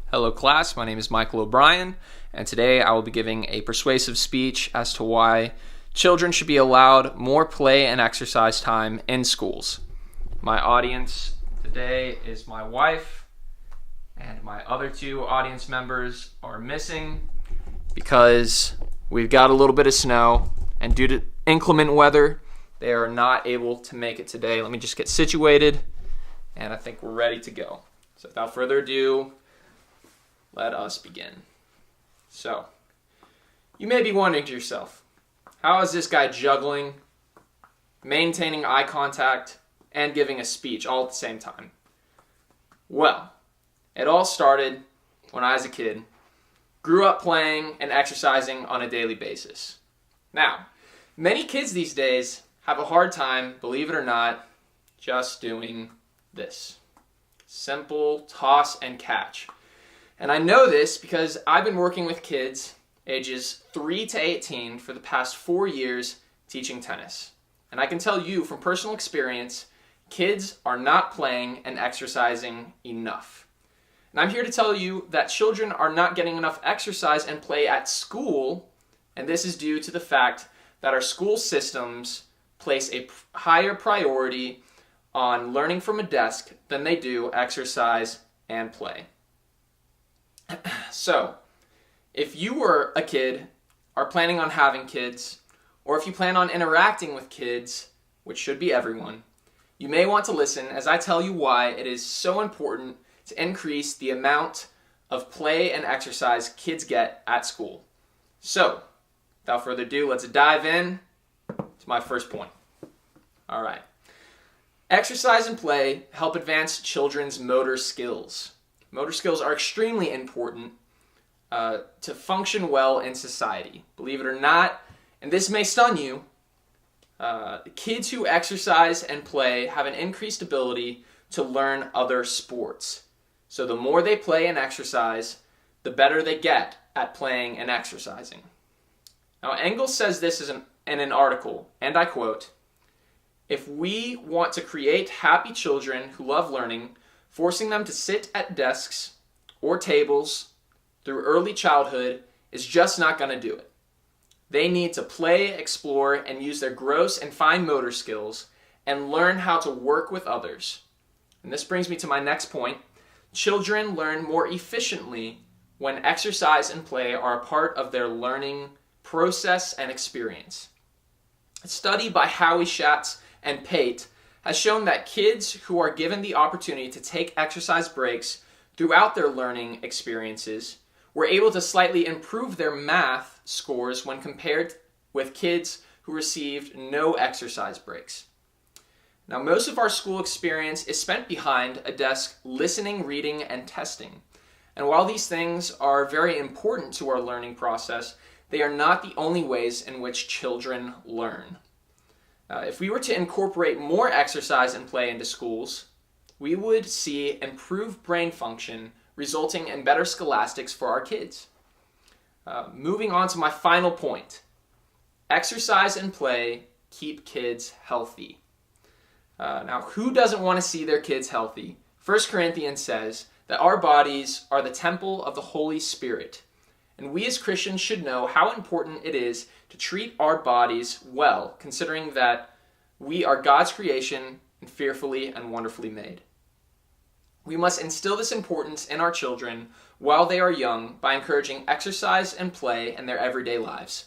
Hello class, my name is Michael O'Brien, and today I will be giving a persuasive speech as to why children should be allowed more play and exercise time in schools. My audience today is my wife, and my other two audience members are missing because we've got a little bit of snow, and due to inclement weather, they are not able to make it today. Let me just get situated, and I think we're ready to go. So without further ado, let us begin. So, you may be wondering to yourself, how is this guy juggling, maintaining eye contact, and giving a speech all at the same time? Well, it all started when I was a kid, grew up playing and exercising on a daily basis. Now, many kids these days have a hard time, believe it or not, just doing this. Simple toss and catch. And I know this because I've been working with kids ages 3 to 18 for the past 4 years teaching tennis. And I can tell you from personal experience, kids are not playing and exercising enough. And I'm here to tell you that children are not getting enough exercise and play at school, and this is due to the fact that our school systems place a higher priority on learning from a desk than they do exercise and play. So, if you were a kid, are planning on having kids, or if you plan on interacting with kids, which should be everyone, you may want to listen as I tell you why it is so important to increase the amount of play and exercise kids get at school. So, without further ado, let's dive in to my first point. All right. Exercise and play help advance children's motor skills. Motor skills are extremely important to function well in society. Believe it or not, and this may stun you, kids who exercise and play have an increased ability to learn other sports. So the more they play and exercise, the better they get at playing and exercising. Now, Engels says this in an article, and I quote, "If we want to create happy children who love learning, forcing them to sit at desks or tables through early childhood is just not going to do it. They need to play, explore, and use their gross and fine motor skills and learn how to work with others." And this brings me to my next point. Children learn more efficiently when exercise and play are a part of their learning process and experience. A study by Howie Schatz and Pate has shown that kids who are given the opportunity to take exercise breaks throughout their learning experiences were able to slightly improve their math scores when compared with kids who received no exercise breaks. Now, most of our school experience is spent behind a desk listening, reading, and testing. And while these things are very important to our learning process, they are not the only ways in which children learn. If we were to incorporate more exercise and play into schools, we would see improved brain function resulting in better scholastics for our kids. Moving on to my final point. Exercise and play keep kids healthy. Now, who doesn't want to see their kids healthy? 1 Corinthians says that our bodies are the temple of the Holy Spirit. And we as Christians should know how important it is to treat our bodies well, considering that we are God's creation and fearfully and wonderfully made. We must instill this importance in our children while they are young by encouraging exercise and play in their everyday lives.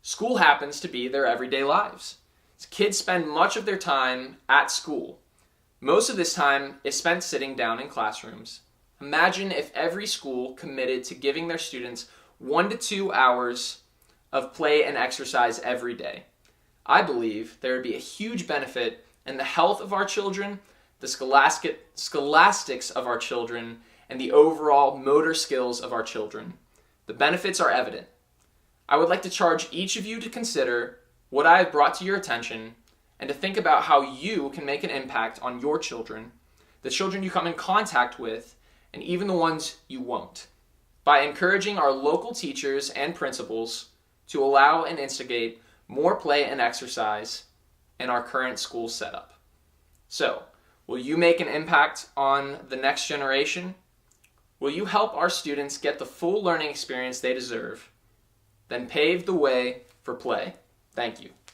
School happens to be their everyday lives. Kids spend much of their time at school. Most of this time is spent sitting down in classrooms. Imagine if every school committed to giving their students 1 to 2 hours of play and exercise every day. I believe there would be a huge benefit in the health of our children, the scholastics of our children, and the overall motor skills of our children. The benefits are evident. I would like to charge each of you to consider what I have brought to your attention and to think about how you can make an impact on your children, the children you come in contact with, and even the ones you won't, by encouraging our local teachers and principals to allow and instigate more play and exercise in our current school setup. So, will you make an impact on the next generation? Will you help our students get the full learning experience they deserve? Then pave the way for play. Thank you.